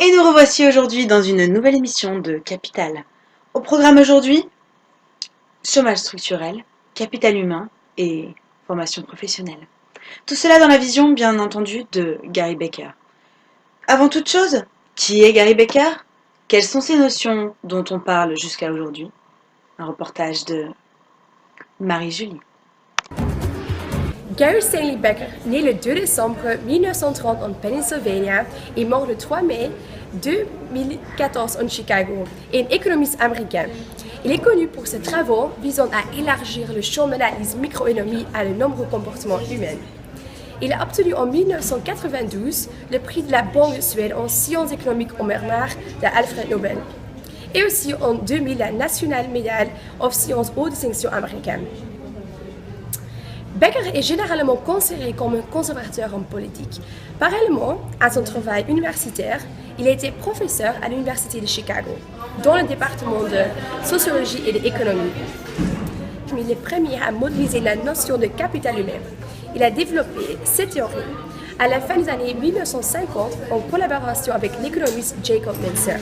Et nous revoici aujourd'hui dans une nouvelle émission de Capital. Au programme aujourd'hui, chômage structurel, capital humain et formation professionnelle. Tout cela dans la vision, bien entendu, de Gary Becker. Avant toute chose, qui est Gary Becker? Quelles sont ces notions dont on parle jusqu'à aujourd'hui? Un reportage de Marie-Julie. Gary Stanley Becker, né le 2 décembre 1930 en Pennsylvanie et mort le 3 mai 2014 en Chicago, est un économiste américain. Il est connu pour ses travaux visant à élargir le champ de l'analyse microéconomie à de nombreux comportements humains. Il a obtenu en 1992 le prix de la Banque de Suède en sciences économiques au Weimar de Alfred Nobel et aussi en 2000 la National Medal of Science aux distinctions américaines. Becker est généralement considéré comme un conservateur en politique. Parallèlement à son travail universitaire, il a été professeur à l'Université de Chicago, dans le département de sociologie et d'économie. Il est le premier à modéliser la notion de capital humain. Il a développé cette théorie à la fin des années 1950 en collaboration avec l'économiste Jacob Menzer.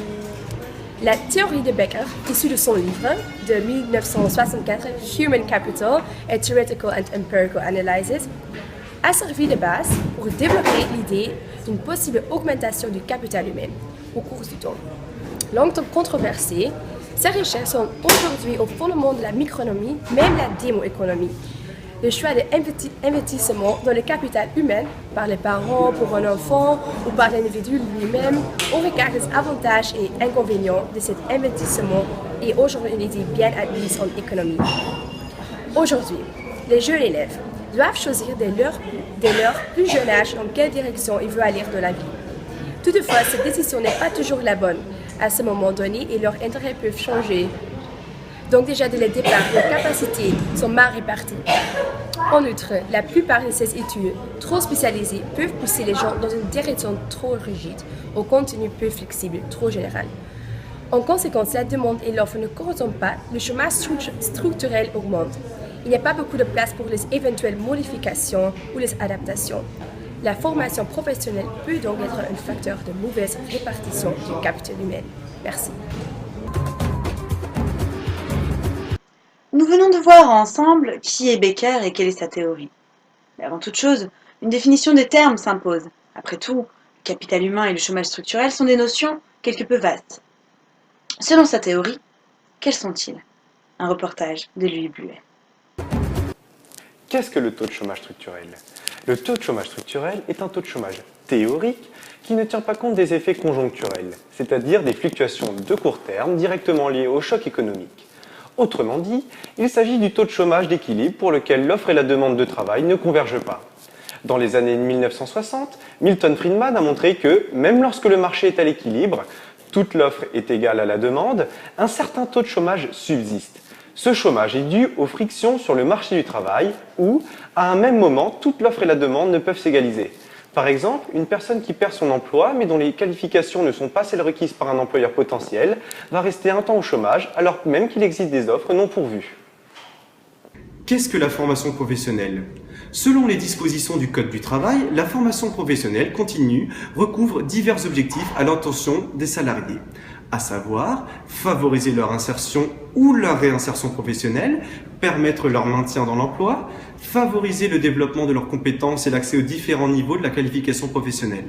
La théorie de Becker, issue de son livre de 1964, Human Capital, a Theoretical and Empirical Analysis, a servi de base pour développer l'idée d'une possible augmentation du capital humain au cours du temps. Longtemps controversée, ces recherches sont aujourd'hui au fondement de la microéconomie, même la démoéconomie. Le choix d'investissement dans le capital humain par les parents pour un enfant ou par l'individu lui-même au regard des avantages et inconvénients de cet investissement est aujourd'hui une idée bien admise en économie. Aujourd'hui, les jeunes élèves doivent choisir dès leur plus jeune âge dans quelle direction ils veulent aller dans la vie. Toutefois, cette décision n'est pas toujours la bonne à ce moment donné et leurs intérêts peuvent changer. Donc déjà dès le départ, leurs capacités sont mal réparties. En outre, la plupart de ces études trop spécialisées peuvent pousser les gens dans une direction trop rigide, au contenu peu flexible, trop général. En conséquence, la demande et l'offre ne correspondent pas, le chômage structurel augmente. Il n'y a pas beaucoup de place pour les éventuelles modifications ou les adaptations. La formation professionnelle peut donc être un facteur de mauvaise répartition du capital humain. Merci. Nous venons de voir ensemble qui est Becker et quelle est sa théorie. Mais avant toute chose, une définition des termes s'impose. Après tout, le capital humain et le chômage structurel sont des notions quelque peu vastes. Selon sa théorie, quels sont-ils? Un reportage de Louis Bluet. Qu'est-ce que le taux de chômage structurel? Le taux de chômage structurel est un taux de chômage théorique qui ne tient pas compte des effets conjoncturels, c'est-à-dire des fluctuations de court terme directement liées au choc économique. Autrement dit, il s'agit du taux de chômage d'équilibre pour lequel l'offre et la demande de travail ne convergent pas. Dans les années 1960, Milton Friedman a montré que, même lorsque le marché est à l'équilibre, toute l'offre est égale à la demande, un certain taux de chômage subsiste. Ce chômage est dû aux frictions sur le marché du travail où, à un même moment, toute l'offre et la demande ne peuvent s'égaliser. Par exemple, une personne qui perd son emploi mais dont les qualifications ne sont pas celles requises par un employeur potentiel va rester un temps au chômage alors même qu'il existe des offres non pourvues. Qu'est-ce que la formation professionnelle? Selon les dispositions du Code du travail, la formation professionnelle continue recouvre divers objectifs à l'intention des salariés, à savoir favoriser leur insertion ou leur réinsertion professionnelle, permettre leur maintien dans l'emploi, favoriser le développement de leurs compétences et l'accès aux différents niveaux de la qualification professionnelle.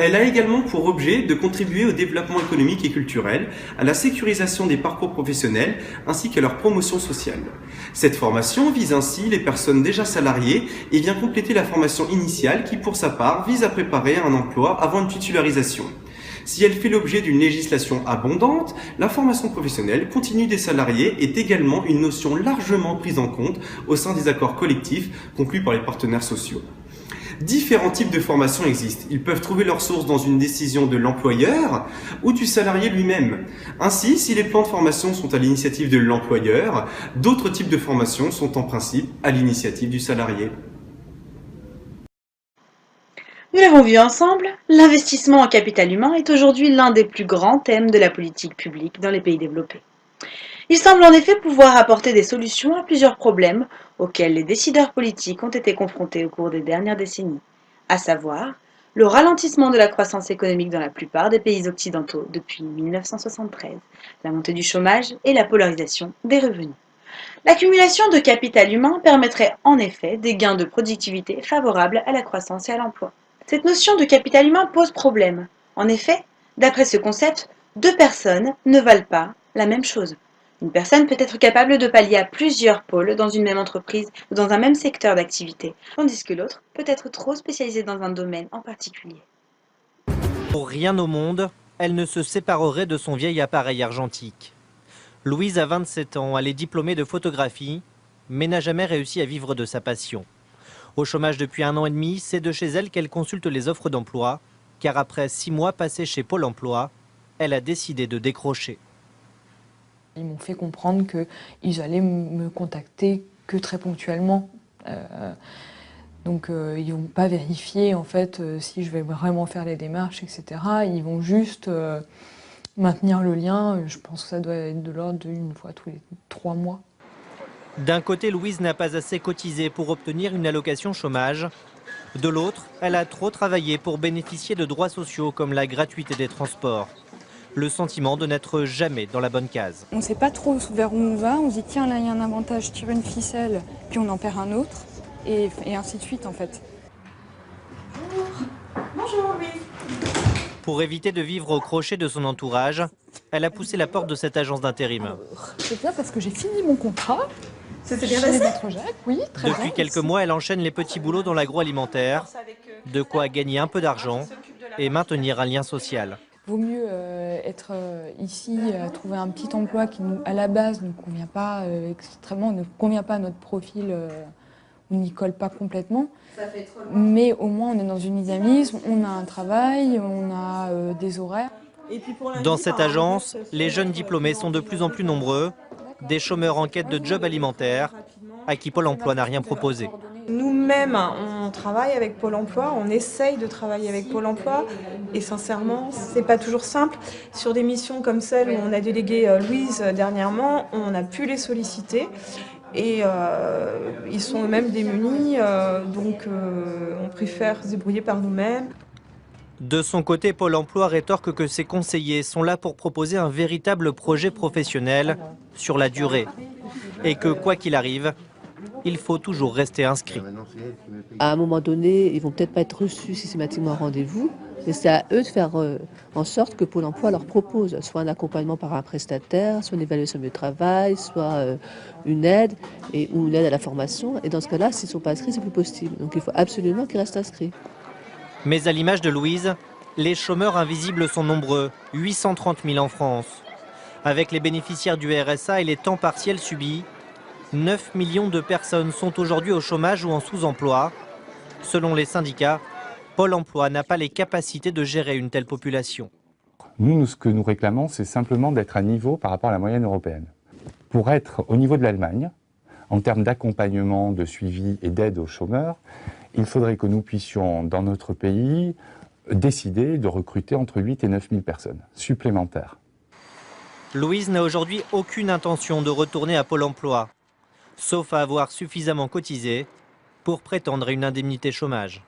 Elle a également pour objet de contribuer au développement économique et culturel, à la sécurisation des parcours professionnels ainsi qu'à leur promotion sociale. Cette formation vise ainsi les personnes déjà salariées et vient compléter la formation initiale qui, pour sa part, vise à préparer un emploi avant une titularisation. Si elle fait l'objet d'une législation abondante, la formation professionnelle continue des salariés est également une notion largement prise en compte au sein des accords collectifs conclus par les partenaires sociaux. Différents types de formations existent. Ils peuvent trouver leur source dans une décision de l'employeur ou du salarié lui-même. Ainsi, si les plans de formation sont à l'initiative de l'employeur, d'autres types de formations sont en principe à l'initiative du salarié. Nous l'avons vu ensemble, l'investissement en capital humain est aujourd'hui l'un des plus grands thèmes de la politique publique dans les pays développés. Il semble en effet pouvoir apporter des solutions à plusieurs problèmes auxquels les décideurs politiques ont été confrontés au cours des dernières décennies, à savoir le ralentissement de la croissance économique dans la plupart des pays occidentaux depuis 1973, la montée du chômage et la polarisation des revenus. L'accumulation de capital humain permettrait en effet des gains de productivité favorables à la croissance et à l'emploi. Cette notion de capital humain pose problème. En effet, d'après ce concept, deux personnes ne valent pas la même chose. Une personne peut être capable de pallier à plusieurs pôles dans une même entreprise ou dans un même secteur d'activité, tandis que l'autre peut être trop spécialisée dans un domaine en particulier. Pour rien au monde, elle ne se séparerait de son vieil appareil argentique. Louise a 27 ans, elle est diplômée de photographie, mais n'a jamais réussi à vivre de sa passion. Au chômage depuis 1 an et demi, c'est de chez elle qu'elle consulte les offres d'emploi, car après 6 mois passés chez Pôle emploi, elle a décidé de décrocher. Ils m'ont fait comprendre qu'ils allaient me contacter que très ponctuellement. Donc ils vont pas vérifier en fait si je vais vraiment faire les démarches, etc. Ils vont juste maintenir le lien. Je pense que ça doit être de l'ordre d'une fois tous les 3 mois. D'un côté, Louise n'a pas assez cotisé pour obtenir une allocation chômage. De l'autre, elle a trop travaillé pour bénéficier de droits sociaux comme la gratuité des transports. Le sentiment de n'être jamais dans la bonne case. On ne sait pas trop vers où on va. On se dit tiens là il y a un avantage, je tire une ficelle, puis on en perd un autre. Et ainsi de suite en fait. Bonjour, oui. Pour éviter de vivre au crochet de son entourage, elle a poussé la porte de cette agence d'intérim. C'est bien parce que j'ai fini mon contrat. C'était bien passé ? Oui, très bien. Depuis quelques mois, elle enchaîne les petits boulots dans l'agroalimentaire, de quoi gagner un peu d'argent et maintenir un lien social. Vaut mieux être ici, trouver un petit emploi qui, à la base, ne convient pas ne convient pas à notre profil, on n'y colle pas complètement. Mais au moins, on est dans une dynamisme, on a un travail, on a des horaires. Dans cette agence, les jeunes diplômés sont de plus en plus nombreux, des chômeurs en quête de job alimentaire, à qui Pôle emploi n'a rien proposé. Nous-mêmes, on travaille avec Pôle emploi, on essaye de travailler avec Pôle emploi et sincèrement, c'est pas toujours simple. Sur des missions comme celle où on a délégué Louise dernièrement, on a pu les solliciter et ils sont eux-mêmes démunis, donc on préfère se débrouiller par nous-mêmes. De son côté, Pôle emploi rétorque que ses conseillers sont là pour proposer un véritable projet professionnel sur la durée et que quoi qu'il arrive, il faut toujours rester inscrit. À un moment donné, ils vont peut-être pas être reçus systématiquement à rendez-vous, mais c'est à eux de faire en sorte que Pôle emploi leur propose soit un accompagnement par un prestataire, soit une évaluation du travail, soit une aide ou une aide à la formation. Et dans ce cas-là, s'ils ne sont pas inscrits, c'est plus possible. Donc il faut absolument qu'ils restent inscrits. Mais à l'image de Louise, les chômeurs invisibles sont nombreux, 830 000 en France. Avec les bénéficiaires du RSA et les temps partiels subis, 9 millions de personnes sont aujourd'hui au chômage ou en sous-emploi. Selon les syndicats, Pôle emploi n'a pas les capacités de gérer une telle population. Nous, ce que nous réclamons, c'est simplement d'être à niveau par rapport à la moyenne européenne. Pour être au niveau de l'Allemagne, en termes d'accompagnement, de suivi et d'aide aux chômeurs, il faudrait que nous puissions, dans notre pays, décider de recruter entre 8 et 9 000 personnes supplémentaires. Louise n'a aujourd'hui aucune intention de retourner à Pôle emploi, sauf à avoir suffisamment cotisé pour prétendre à une indemnité chômage.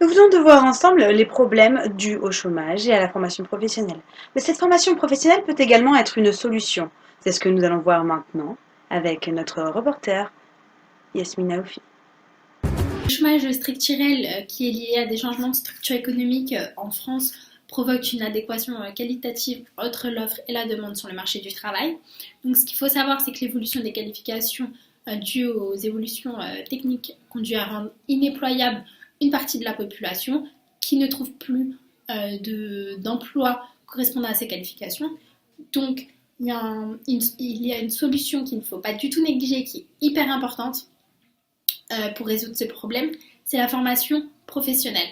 Nous venons de voir ensemble les problèmes dus au chômage et à la formation professionnelle. Mais cette formation professionnelle peut également être une solution. C'est ce que nous allons voir maintenant avec notre reporter Yasmina Oufi. Le chômage structurel qui est lié à des changements de structure économique en France provoque une adéquation qualitative entre l'offre et la demande sur le marché du travail. Donc ce qu'il faut savoir, c'est que l'évolution des qualifications dues aux évolutions techniques conduit à rendre inemployable une partie de la population qui ne trouve plus d'emploi correspondant à ces qualifications. Donc il y a une solution qu'il ne faut pas du tout négliger, qui est hyper importante pour résoudre ce problème, c'est la formation professionnelle.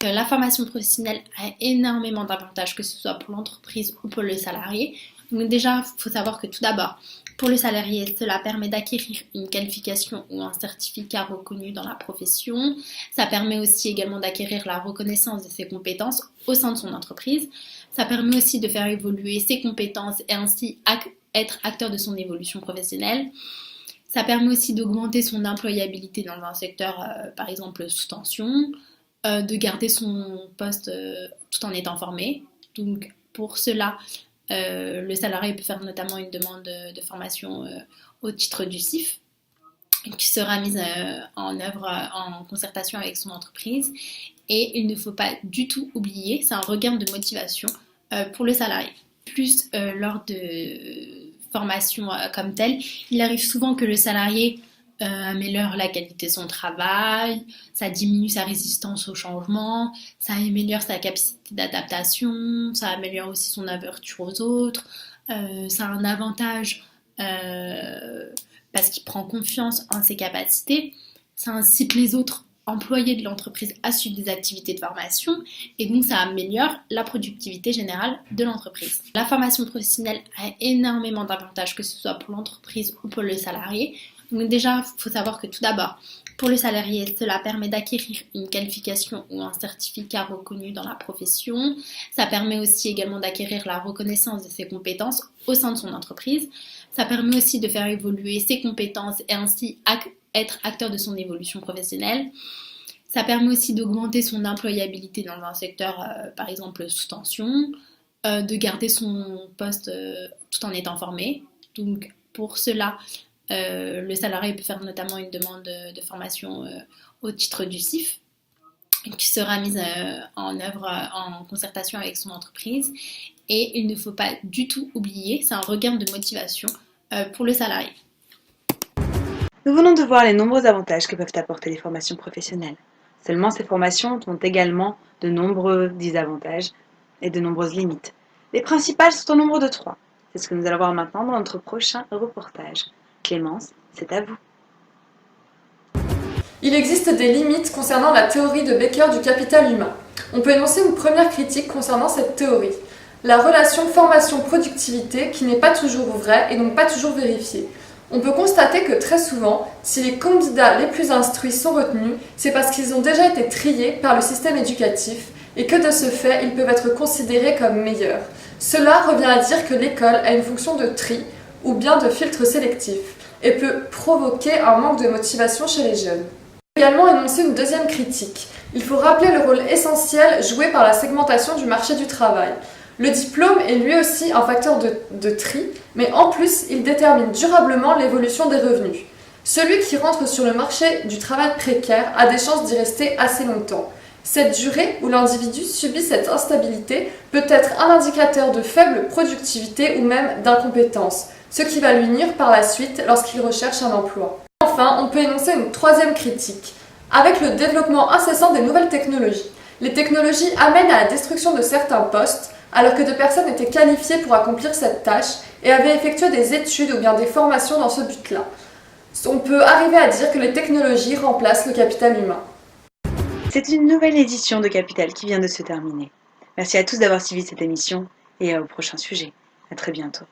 La formation professionnelle a énormément d'avantages, que ce soit pour l'entreprise ou pour le salarié. Donc déjà, il faut savoir que tout d'abord, pour le salarié, cela permet d'acquérir une qualification ou un certificat reconnu dans la profession. Ça permet aussi également d'acquérir la reconnaissance de ses compétences au sein de son entreprise. Ça permet aussi de faire évoluer ses compétences et ainsi être acteur de son évolution professionnelle. Ça permet aussi d'augmenter son employabilité dans un secteur, par exemple, sous tension, de garder son poste tout en étant formé. Donc, pour cela, le salarié peut faire notamment une demande de formation au titre du CIF, qui sera mise en œuvre en concertation avec son entreprise. Et il ne faut pas du tout oublier, c'est un regain de motivation pour le salarié. Plus lors de formation comme telle, il arrive souvent que le salarié améliore la qualité de son travail, ça diminue sa résistance au changement, ça améliore sa capacité d'adaptation, ça améliore aussi son ouverture aux autres, ça a un avantage parce qu'il prend confiance en ses capacités, ça incite les autres employés de l'entreprise à suivre des activités de formation et donc ça améliore la productivité générale de l'entreprise. La formation professionnelle a énormément d'avantages, que ce soit pour l'entreprise ou pour le salarié. Donc déjà, il faut savoir que tout d'abord, pour le salarié, cela permet d'acquérir une qualification ou un certificat reconnu dans la profession. Ça permet aussi également d'acquérir la reconnaissance de ses compétences au sein de son entreprise. Ça permet aussi de faire évoluer ses compétences et ainsi être acteur de son évolution professionnelle. Ça permet aussi d'augmenter son employabilité dans un secteur, par exemple, sous tension, de garder son poste tout en étant formé. Donc, pour cela, le salarié peut faire notamment une demande de formation au titre du CIF, qui sera mise en œuvre en concertation avec son entreprise. Et il ne faut pas du tout oublier, c'est un regain de motivation pour le salarié. Nous venons de voir les nombreux avantages que peuvent apporter les formations professionnelles. Seulement, ces formations ont également de nombreux désavantages et de nombreuses limites. Les principales sont au nombre de 3. C'est ce que nous allons voir maintenant dans notre prochain reportage. Clémence, c'est à vous. Il existe des limites concernant la théorie de Becker du capital humain. On peut énoncer une première critique concernant cette théorie. La relation formation-productivité qui n'est pas toujours vraie et donc pas toujours vérifiée. On peut constater que très souvent, si les candidats les plus instruits sont retenus, c'est parce qu'ils ont déjà été triés par le système éducatif et que de ce fait, ils peuvent être considérés comme meilleurs. Cela revient à dire que l'école a une fonction de tri ou bien de filtre sélectif et peut provoquer un manque de motivation chez les jeunes. On peut également énoncer une deuxième critique. Il faut rappeler le rôle essentiel joué par la segmentation du marché du travail. Le diplôme est lui aussi un facteur de tri, mais en plus, il détermine durablement l'évolution des revenus. Celui qui rentre sur le marché du travail précaire a des chances d'y rester assez longtemps. Cette durée où l'individu subit cette instabilité peut être un indicateur de faible productivité ou même d'incompétence, ce qui va lui nuire par la suite lorsqu'il recherche un emploi. Enfin, on peut énoncer une troisième critique. Avec le développement incessant des nouvelles technologies, les technologies amènent à la destruction de certains postes, alors que de personnes étaient qualifiées pour accomplir cette tâche et avaient effectué des études ou bien des formations dans ce but-là. On peut arriver à dire que les technologies remplacent le capital humain. C'est une nouvelle édition de Capital qui vient de se terminer. Merci à tous d'avoir suivi cette émission et au prochain sujet. À très bientôt.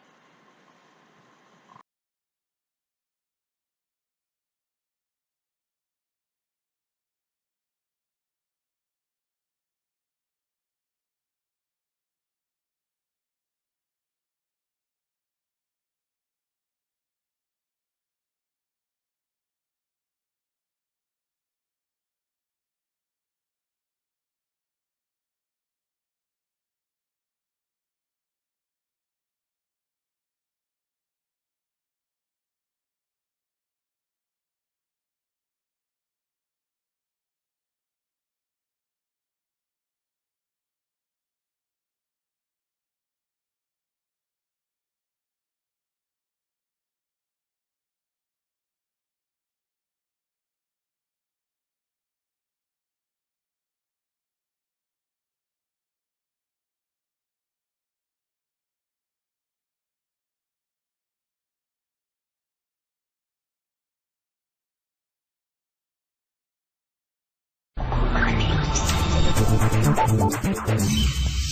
Thank you.